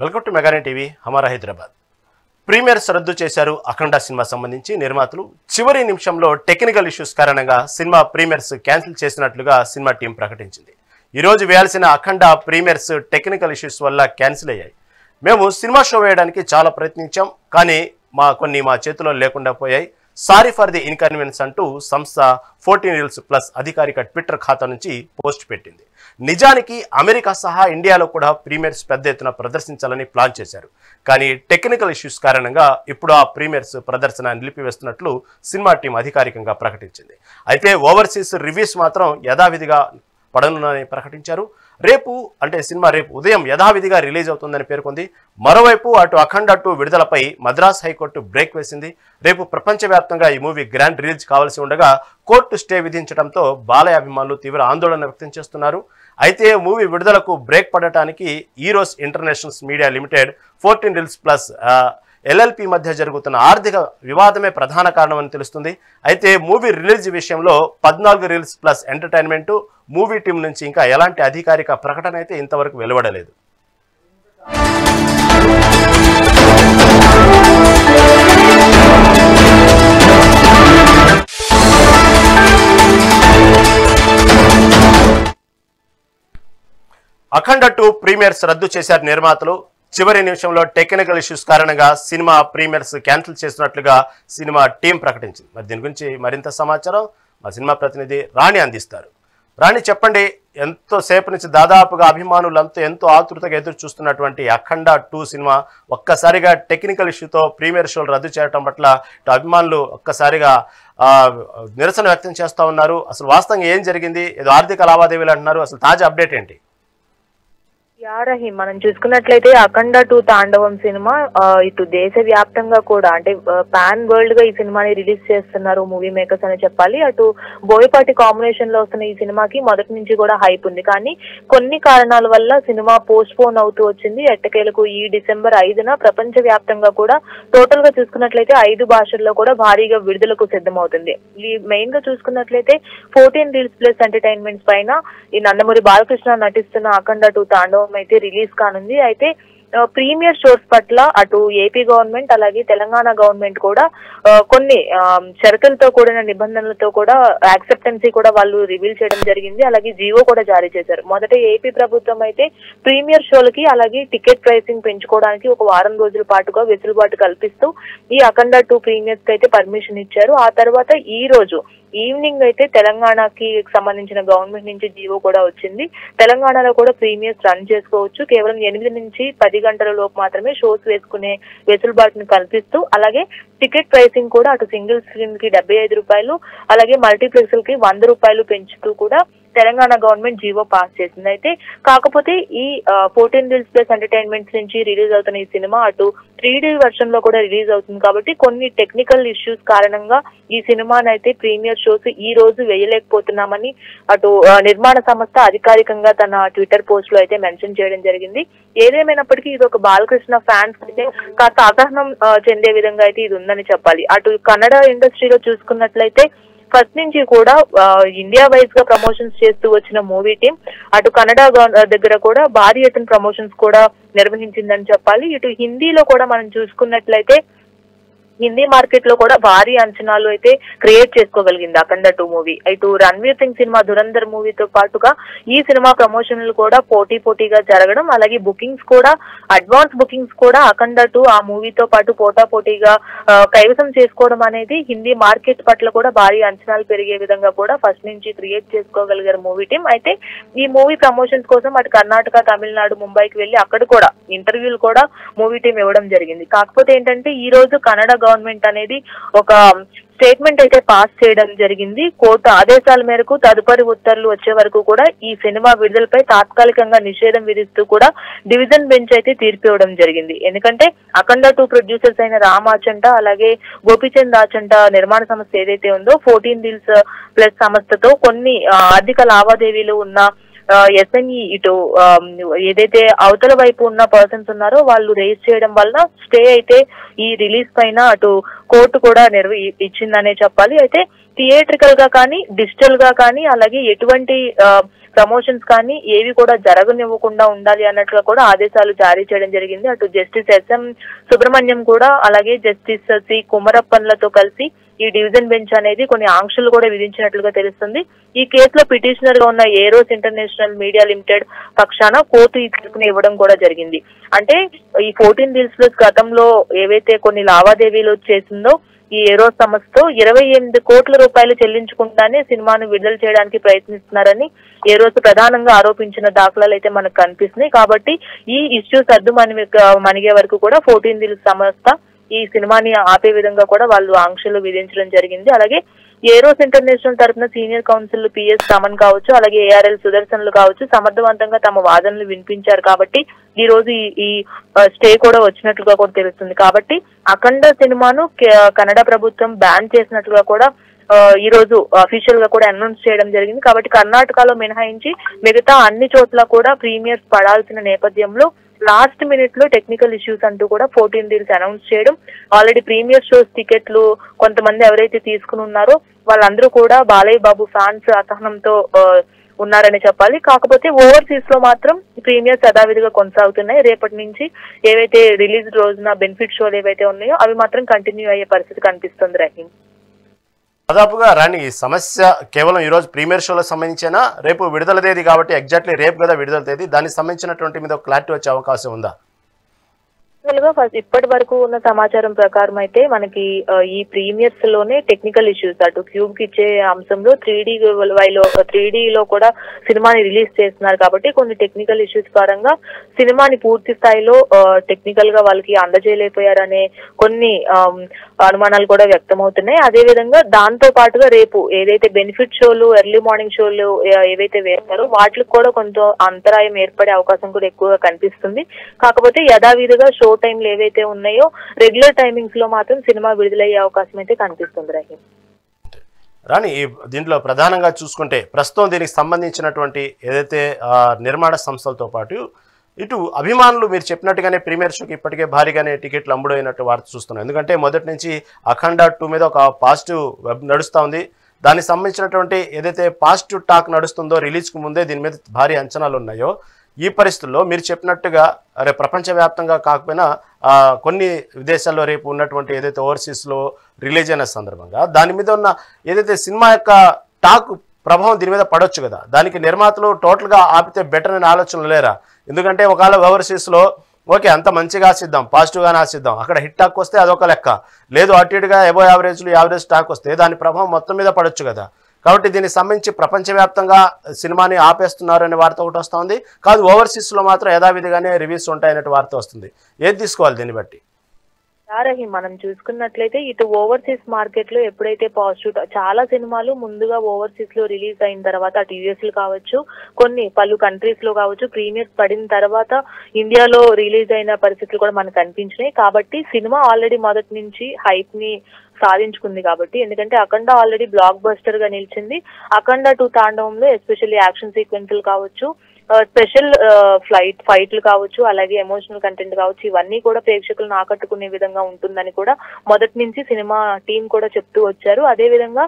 Welcome to మెగానే TV Hamara Hyderabad. Premieres రద్దు చేశారు అఖండ cinema సంబంధించి నిర్మాతలు చివరి నిమిషంలో టెక్నికల్ ఇష్యూస్ కారణంగా సినిమా ప్రీమియర్స్ క్యాన్సిల్ చేసినట్లుగా సినిమా టీం ప్రకటించింది. ఈ రోజు వేయాల్సిన అఖండ ప్రీమియర్స్ టెక్నికల్ ఇష్యూస్ వల్ల క్యాన్సిల్ అయ్యాయి. మేము సినిమా షో వేయడానికి చాలా ప్రయత్నించాం, కానీ మా చేతిలో లేకుండా పోయాయి. సారీ ఫర్ ది ఇన్కన్వీనియన్స్ అంటూ సంస్థ 14 Reels Plus అధికారిక ట్విట్టర్ ఖాతా నుంచి పోస్ట్ పెట్టింది. నిజానికి అమెరికా సహా ఇండియాలో కూడా ప్రీమియర్స్ పెద్ద ఎత్తున ప్రదర్శించాలని ప్లాన్ చేశారు, కానీ టెక్నికల్ ఇష్యూస్ కారణంగా ఇప్పుడు ఆ ప్రీమియర్స్ ప్రదర్శన నిలిపివేస్తున్నట్లు సినిమా టీం అధికారికంగా ప్రకటించింది. అయితే ఓవర్సీస్ రివ్యూస్ మాత్రం యథావిధిగా పడనున్నాయని ప్రకటించారు. సినిమా రేపు ఉదయం యథావిధిగా రిలీజ్ అవుతుందని పేర్కొంది. మరోవైపు అటు అఖండ 2 విడుదలపై మద్రాస్ హైకోర్టు బ్రేక్ వేసింది. రేపు ప్రపంచవ్యాప్తంగా ఈ మూవీ గ్రాండ్ రిలీజ్ కావాల్సి ఉండగా కోర్టు స్టే విధించడంతో బాలయ్య అభిమానులు తీవ్ర ఆందోళన వ్యక్తం చేస్తున్నారు. అయితే మూవీ విడుదలకు బ్రేక్ పడటానికి Eros internationals media limited 14 Reels Plus LLP మధ్య జరుగుతున్న ఆర్థిక వివాదమే ప్రధాన కారణమని తెలుస్తుంది. అయితే మూవీ రిలీజ్ విషయంలో 14 Reels Plus entertainment movie team నుంచి ఇంకా ఎలాంటి అధికారిక ప్రకటన అయితే ఇంతవరకు వెలువడలేదు. అఖండ 2 ప్రీమియర్స్ రద్దు చేశారు నిర్మాతలు. చివరి నిమిషంలో టెక్నికల్ ఇష్యూస్ కారణంగా సినిమా ప్రీమియర్స్ క్యాన్సిల్ చేసినట్లుగా సినిమా టీం ప్రకటించింది. మరి దీని గురించి మరింత సమాచారం మా సినిమా ప్రతినిధి రాణి అందిస్తారు. రాణి, చెప్పండి, ఎంతో సేపు నుంచి దాదాపుగా అభిమానులంతా ఎంతో ఆతృతగా ఎదురు చూస్తున్నటువంటి అఖండ 2 సినిమా ఒక్కసారిగా టెక్నికల్ ఇష్యూతో ప్రీమియర్ షోలు రద్దు చేయడం పట్ల అభిమానులు ఒక్కసారిగా నిరసన వ్యక్తం చేస్తూ ఉన్నారు. అసలు వాస్తవంగా ఏం జరిగింది? ఏదో ఆర్థిక లావాదేవీలు అంటున్నారు. అసలు తాజా అప్డేట్ ఏంటి? యారహి మనం చూసుకున్నట్లయితే అఖండ 2 తాండవం సినిమా ఇటు దేశవ్యాప్తంగా కూడా అంటే పాన్ వరల్డ్ గా ఈ సినిమాని రిలీజ్ చేస్తున్నారు మూవీ మేకర్స్ అని చెప్పాలి. అటు బోయపాటి కాంబినేషన్ లో వస్తున్న ఈ సినిమాకి మొదటి నుంచి కూడా హైప్ ఉంది, కానీ కొన్ని కారణాల వల్ల సినిమా పోస్ట్ పోన్ అవుతూ వచ్చింది. ఎట్టకేలకు ఈ డిసెంబర్ 5న ప్రపంచ వ్యాప్తంగా కూడా టోటల్ గా చూసుకున్నట్లయితే 5 భాషల్లో కూడా భారీగా విడుదలకు సిద్ధమవుతుంది. ఈ మెయిన్ గా చూసుకున్నట్లయితే 14 Reels Plus ఎంటర్టైన్మెంట్స్ పైన ఈ నందమూరి బాలకృష్ణ నటిస్తున్న అఖండ 2 తాండవం అయితే రిలీజ్ కానుంది. అయితే ప్రీమియర్ షోస్ పట్ల అటు ఏపీ గవర్నమెంట్ అలాగే తెలంగాణ గవర్నమెంట్ కూడా కొన్ని షరతులతో కూడిన నిబంధనలతో కూడా యాక్సెప్టెన్సీ కూడా వాళ్ళు రివీల్ చేయడం జరిగింది. అలాగే జీవో కూడా జారీ చేశారు. మొదట ఏపీ ప్రభుత్వం అయితే ప్రీమియర్ షోలకి అలాగే టికెట్ ప్రైసింగ్ పెంచుకోవడానికి ఒక వారం రోజుల పాటుగా వెసులుబాటు కల్పిస్తూ ఈ అఖండ 2 ప్రీమియర్స్ కి అయితే పర్మిషన్ ఇచ్చారు. ఆ తర్వాత ఈ రోజు ఈవినింగ్ అయితే తెలంగాణకి సంబంధించిన గవర్నమెంట్ నుంచి జీవో కూడా వచ్చింది. తెలంగాణలో కూడా ప్రీమియర్స్ రన్ చేసుకోవచ్చు. కేవలం 8 నుంచి 10 గంటల లోపు మాత్రమే షోస్ వేసుకునే వెసులుబాటును కల్పిస్తూ, అలాగే టికెట్ ప్రైసింగ్ కూడా అటు సింగిల్ స్క్రీన్ కి 75 రూపాయలు అలాగే మల్టీప్లెక్స్ కి 100 రూపాయలు పెంచుతూ కూడా తెలంగాణ గవర్నమెంట్ జీవో పాస్ చేసింది. అయితే కాకపోతే ఈ 14 Reels Plus ఎంటర్టైన్మెంట్స్ నుంచి రిలీజ్ అవుతున్న ఈ సినిమా అటు 3D వర్షన్ లో కూడా రిలీజ్ అవుతుంది కాబట్టి కొన్ని టెక్నికల్ ఇష్యూస్ కారణంగా ఈ సినిమాని అయితే ప్రీమియర్ షోస్ ఈ రోజు వేయలేకపోతున్నామని అటు నిర్మాణ సంస్థ అధికారికంగా తన ట్విట్టర్ పోస్ట్ లో అయితే మెన్షన్ చేయడం జరిగింది. ఏదేమైనప్పటికీ ఇది ఒక బాలకృష్ణ ఫ్యాన్స్ అయితే కాస్త అసహనం చెందే విధంగా అయితే ఇది ఉందని చెప్పాలి. అటు కన్నడ ఇండస్ట్రీలో చూసుకున్నట్లయితే ఫస్ట్ నుంచి కూడా ఇండియా వైజ్ గా ప్రమోషన్స్ చేస్తూ వచ్చిన మూవీ టీం అటు కన్నడ దగ్గర కూడా భారీ ఎత్తున ప్రమోషన్స్ కూడా నిర్వహించిందని చెప్పాలి. ఇటు హిందీలో కూడా మనం చూసుకున్నట్లయితే హిందీ మార్కెట్ లో కూడా భారీ అంచనాలు అయితే క్రియేట్ చేసుకోగలిగింది అఖండ 2 మూవీ. ఇటు రణ్వీర్ సింగ్ సినిమా ధురంధర్ మూవీతో పాటుగా ఈ సినిమా ప్రమోషన్లు కూడా పోటీగా జరగడం, అలాగే బుకింగ్స్ కూడా అడ్వాన్స్ బుకింగ్స్ కూడా అఖండ 2 ఆ మూవీతో పాటు పోటీగా కైవసం చేసుకోవడం అనేది హిందీ మార్కెట్ పట్ల కూడా భారీ అంచనాలు పెరిగే విధంగా కూడా ఫస్ట్ నుంచి క్రియేట్ చేసుకోగలిగారు మూవీ టీం. అయితే ఈ మూవీ ప్రమోషన్స్ కోసం అటు కర్ణాటక, తమిళనాడు, ముంబైకి వెళ్లి అక్కడ కూడా ఇంటర్వ్యూలు కూడా మూవీ టీం ఇవ్వడం జరిగింది. కాకపోతే ఏంటంటే ఈ రోజు కన్నడ గవర్నమెంట్ అనేది ఒక స్టేట్మెంట్ అయితే పాస్ చేయడం జరిగింది. కోర్టు ఆదేశాల మేరకు తదుపరి ఉత్తర్వులు వచ్చే వరకు కూడా ఈ సినిమా విడుదలపై తాత్కాలికంగా నిషేధం విధిస్తూ కూడా డివిజన్ బెంచ్ అయితే తీర్పు ఇవ్వడం జరిగింది. ఎందుకంటే అఖండ 2 ప్రొడ్యూసర్స్ అయిన రామ్ ఆచంట అలాగే గోపీచంద్ ఆచంట నిర్మాణ సంస్థ ఏదైతే ఉందో 14 Reels Plus సంస్థతో కొన్ని ఆర్థిక లావాదేవీలు ఉన్న ఎస్ఎన్ఈ ఇటు ఏదైతే అవతల వైపు ఉన్న పర్సన్స్ ఉన్నారో వాళ్ళు రేజ్ చేయడం వల్ల స్టే అయితే ఈ రిలీజ్ పైన అటు కోర్టు కూడా ఇచ్చిందనే చెప్పాలి. అయితే థియేట్రికల్ గా కానీ డిజిటల్ గా కానీ అలాగే ఎటువంటి ప్రమోషన్స్ కానీ ఏవి కూడా జరగనివ్వకుండా ఉండాలి అన్నట్లుగా కూడా ఆదేశాలు జారీ చేయడం జరిగింది. అటు జస్టిస్ ఎస్ఎం సుబ్రహ్మణ్యం కూడా అలాగే జస్టిస్ సి కుమరప్పన్లతో కలిసి ఈ డివిజన్ బెంచ్ అనేది కొన్ని ఆంక్షలు కూడా విధించినట్లుగా తెలుస్తుంది. ఈ కేసులో పిటిషనర్ గా ఉన్న ఏరోస్ ఇంటర్నేషనల్ మీడియా లిమిటెడ్ పక్షాన కోర్టు ఈ తీర్పుని ఇవ్వడం కూడా జరిగింది. అంటే ఈ 14 డీల్స్ లో గతంలో ఏవైతే కొన్ని లావాదేవీలు చేసిందో ఈ ఏరోస్ సంస్థతో 28 కోట్ల రూపాయలు చెల్లించకుండానే సినిమాను విడుదల చేయడానికి ప్రయత్నిస్తున్నారని ఏరోస్ ప్రధానంగా ఆరోపించిన దాఖలాలు అయితే మనకు కనిపిస్తున్నాయి. కాబట్టి ఈ ఇష్యూ సర్దు మణిగే వరకు కూడా 14 డీల్స్ సంస్థ ఈ సినిమాని ఆపే విధంగా కూడా వాళ్ళు ఆంక్షలు విధించడం జరిగింది. అలాగే ఏరోస్ ఇంటర్నేషనల్ తరఫున సీనియర్ కౌన్సిల్ పిఎస్ రమన్ కావచ్చు, అలాగే ఏఆర్ఎల్ సుదర్శన్లు కావచ్చు సమర్థవంతంగా తమ వాదనలు వినిపించారు. కాబట్టి ఈ రోజు ఈ స్టే కూడా వచ్చినట్లుగా కూడా తెలుస్తుంది. కాబట్టి అఖండ సినిమాను కన్నడ ప్రభుత్వం బ్యాన్ చేసినట్లుగా కూడా ఈ రోజు అఫీషియల్ గా కూడా అనౌన్స్ చేయడం జరిగింది. కాబట్టి కర్ణాటకలో మినహాయించి మిగతా అన్ని చోట్ల కూడా ప్రీమియర్స్ పడాల్సిన నేపథ్యంలో లాస్ట్ మినిట్ లో టెక్నికల్ ఇష్యూస్ అంటూ కూడా 14 డీల్స్ అనౌన్స్ చేయడం, ఆల్రెడీ ప్రీమియర్ షోస్ టికెట్లు కొంతమంది ఎవరైతే తీసుకుని ఉన్నారో వాళ్ళందరూ కూడా బాలయ్య బాబు ఫ్యాన్స్ అసహనంతో ఉన్నారని చెప్పాలి. కాకపోతే ఓవర్సీస్ లో మాత్రం ప్రీమియర్స్ యథావిధిగా కొనసాగుతున్నాయి. రేపటి నుంచి ఏవైతే రిలీజ్ రోజున బెనిఫిట్ షోలు ఏవైతే ఉన్నాయో అవి మాత్రం కంటిన్యూ అయ్యే పరిస్థితి కనిపిస్తుంది. రహీం, దాదాపుగా రాణి ఈ సమస్య కేవలం ఈ రోజు ప్రీమియర్ షోలకు సంబంధించిన రేపు విడుదల తేదీ కాబట్టి ఎగ్జాక్ట్లీ రేపు కదా విడుదల తేదీ, దానికి సంబంధించినటువంటి మీద క్లారిటీ వచ్చే అవకాశం ఉందా? ఇప్పటి వరకు ఉన్న సమాచారం ప్రకారం అయితే మనకి ఈ ప్రీమియర్స్ లోనే టెక్నికల్ ఇష్యూస్ అటు క్యూబ్ కి ఇచ్చే అంశంలో 3D లో కూడా సినిమాని రిలీజ్ చేస్తున్నారు. కాబట్టి కొన్ని టెక్నికల్ ఇష్యూస్ పరంగా సినిమాని పూర్తి స్థాయిలో టెక్నికల్ గా వాళ్ళకి అందజేయలేకపోయారనే కొన్ని అనుమానాలు కూడా వ్యక్తమవుతున్నాయి. అదే విధంగా దాంతో పాటుగా రేపు ఏదైతే బెనిఫిట్ షోలు ఎర్లీ మార్నింగ్ షోలు ఏవైతే వేస్తారో వాటికి కూడా కొంత అంతరాయం ఏర్పడే అవకాశం కూడా ఎక్కువగా కనిపిస్తుంది. కాకపోతే యథావిధిగా షో టైంలు ఏవైతే ఉన్నాయో రెగ్యులర్ టైమింగ్స్ లో మాత్రం సినిమా విడుదలయ్యే అవకాశం అయితే కనిపిస్తుంది. రహీం, రాని దీంట్లో ప్రధానంగా చూసుకుంటే ప్రస్తుతం దీనికి సంబంధించినటువంటి ఏదైతే నిర్మాణ సంస్థలతో పాటు ఇటు అభిమానులు మీరు చెప్పినట్టుగానే ప్రీమియర్ షోకి ఇప్పటికే భారీగానే టికెట్లు అమ్ముడైనట్టు వార్త చూస్తున్నాం. ఎందుకంటే మొదటి నుంచి అఖండ 2 మీద ఒక పాజిటివ్ వెబ్ నడుస్తూ ఉంది. దానికి సంబంధించినటువంటి ఏదైతే పాజిటివ్ టాక్ నడుస్తుందో రిలీజ్కు ముందే దీని మీద భారీ అంచనాలు ఉన్నాయో ఈ పరిస్థితుల్లో మీరు చెప్పినట్టుగా ప్రపంచవ్యాప్తంగా కాకపోయినా కొన్ని విదేశాల్లో రేపు ఉన్నటువంటి ఏదైతే ఓవర్సీస్లో రిలీజ్ అయిన సందర్భంగా దాని మీద ఉన్న ఏదైతే సినిమా యొక్క టాక్ ప్రభావం దీని మీద పడవచ్చు కదా, దానికి నిర్మాతలు టోటల్గా ఆపితే బెటర్ అనే ఆలోచనలు లేరా? ఎందుకంటే ఒకవేళ ఓవర్సీస్లో ఓకే అంత మంచిగా ఆశిద్దాం, పాజిటివ్గానే ఆశిద్దాం, అక్కడ హిట్ టాక్ వస్తే అదొక లెక్క, లేదు అటు ఇటుగా ఎబో యావరేజ్ టాక్ వస్తే దాని ప్రభావం మొత్తం మీద పడవచ్చు కదా. కాబట్టి దీనికి సంబంధించి ప్రపంచవ్యాప్తంగా సినిమాని ఆపేస్తున్నారనే వార్త ఒకటి వస్తుంది, కాదు ఓవర్సీస్లో మాత్రం యథావిధిగానే రివ్యూస్ ఉంటాయనే వార్త వస్తుంది. ఏది తీసుకోవాలి దీన్ని బట్టి? రహీం, మనం చూసుకున్నట్లయితే ఇటు ఓవర్సీస్ మార్కెట్ లో ఎప్పుడైతే పాజిటివ్ చాలా సినిమాలు ముందుగా ఓవర్సీస్ లో రిలీజ్ అయిన తర్వాత అటు యూఎస్ లో కావచ్చు కొన్ని పలు కంట్రీస్ లో కావచ్చు ప్రీమియర్స్ పడిన తర్వాత ఇండియాలో రిలీజ్ అయిన పరిస్థితులు కూడా మనకు కనిపించినాయి. కాబట్టి సినిమా ఆల్రెడీ మొదటి నుంచి హైప్ ని సాధించుకుంది. కాబట్టి ఎందుకంటే అఖండ ఆల్రెడీ బ్లాక్ బస్టర్ గా నిలిచింది. అఖండ 2 తాండవంలో ఎస్పెషల్లీ యాక్షన్ సీక్వెన్స్లు కావచ్చు, స్పెషల్ ఫైట్లు కావచ్చు, అలాగే ఎమోషనల్ కంటెంట్ కావచ్చు, ఇవన్నీ కూడా ప్రేక్షకులను ఆకట్టుకునే విధంగా ఉంటుందని కూడా మొదటి నుంచి సినిమా టీం కూడా చెప్తూ వచ్చారు. అదే విధంగా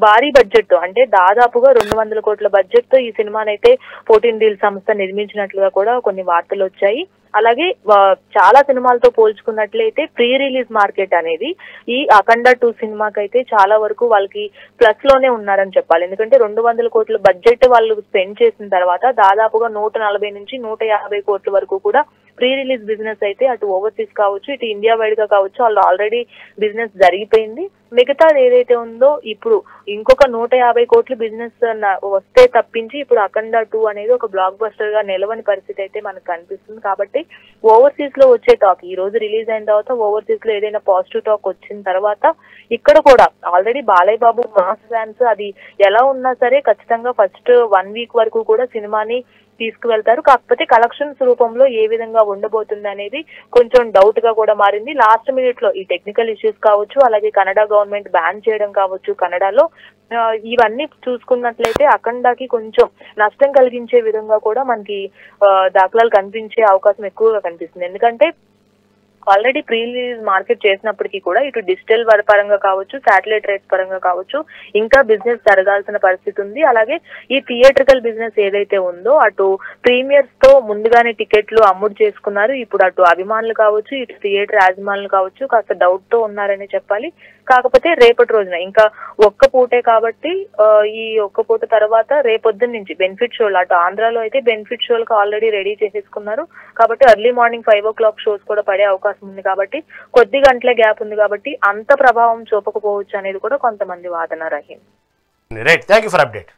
భారీ బడ్జెట్ తో అంటే దాదాపుగా 200 కోట్ల బడ్జెట్ తో ఈ సినిమానైతే 14 డీల్ సంస్థ నిర్మించినట్లుగా కూడా కొన్ని వార్తలు వచ్చాయి. అలాగే చాలా సినిమాలతో పోల్చుకున్నట్లయితే ప్రీ రిలీజ్ మార్కెట్ అనేది ఈ అఖండ 2 సినిమాకైతే చాలా వరకు వాళ్ళకి ప్లస్ లోనే ఉన్నారని చెప్పాలి. ఎందుకంటే 200 కోట్ల బడ్జెట్ వాళ్ళు స్పెండ్ చేసిన తర్వాత దాదాపుగా 140 నుంచి 150 కోట్ల వరకు కూడా ప్రీ రిలీజ్ బిజినెస్ అయితే అటు ఓవర్సీస్ కావచ్చు ఇటు ఇండియా వైడ్ గా కావచ్చు వాళ్ళు ఆల్రెడీ బిజినెస్ జరిగిపోయింది. మిగతాది ఏదైతే ఉందో ఇప్పుడు ఇంకొక 150 కోట్ల బిజినెస్ వస్తే తప్పించి ఇప్పుడు అఖండ 2 అనేది ఒక బ్లాక్ బస్టర్ గా నిలవని పరిస్థితి అయితే మనకు కనిపిస్తుంది. కాబట్టి ఓవర్సీస్ లో వచ్చే టాక్ ఈ రోజు రిలీజ్ అయిన తర్వాత ఓవర్సీస్ లో ఏదైనా పాజిటివ్ టాక్ వచ్చిన తర్వాత ఇక్కడ కూడా already Balayya Babu mass fans అది ఎలా ఉన్నా సరే ఖచ్చితంగా ఫస్ట్ 1 వీక్ వరకు కూడా సినిమాని తీసుకువెళ్తారు. కాకపోతే కలెక్షన్స్ రూపంలో ఏ విధంగా ఉండబోతుంది అనేది కొంచెం డౌట్ గా కూడా మారింది. లాస్ట్ మినిట్ లో ఈ టెక్నికల్ ఇష్యూస్ కావచ్చు, అలాగే కన్నడ గవర్నమెంట్ బ్యాన్ చేయడం కావచ్చు కన్నడలో, ఇవన్నీ చూసుకున్నట్లయితే అఖండకి కొంచెం నష్టం కలిగించే విధంగా కూడా మనకి దాఖలాలు కనిపించే అవకాశం ఎక్కువగా కనిపిస్తుంది. ఎందుకంటే ఆల్రెడీ ప్రీ రిలీజ్ మార్కెట్ చేసినప్పటికీ కూడా ఇటు డిజిటల్ పరంగా కావచ్చు, శాటిలైట్ రైట్స్ పరంగా కావచ్చు, ఇంకా బిజినెస్ జరగాల్సిన పరిస్థితి ఉంది. అలాగే ఈ థియేట్రికల్ బిజినెస్ ఏదైతే ఉందో అటు ప్రీమియర్స్ తో ముందుగానే టికెట్లు అమ్ముడు చేసుకున్నారు. ఇప్పుడు అటు అభిమానులు కావచ్చు, ఇటు థియేటర్ యాజమానులు కావచ్చు కాస్త డౌట్ తో ఉన్నారని చెప్పాలి. కాకపోతే రేపటి రోజున ఇంకా ఒక్క పూటే కాబట్టి ఈ ఒక్క పూట తర్వాత రేపొద్దున నుంచి బెనిఫిట్ షోలు అటు ఆంధ్రాలో అయితే బెనిఫిట్ షోలకు ఆల్రెడీ రెడీ చేసేసుకున్నారు. కాబట్టి ఎర్లీ మార్నింగ్ 5 o'clock షోస్ కూడా పడే అవకాశం ఉంది. కాబట్టి కొద్ది గంటల గ్యాప్ ఉంది కాబట్టి అంత ప్రభావం చూపకపోవచ్చు అనేది కూడా కొంతమంది వాదన. Rahim, right, thank you for update.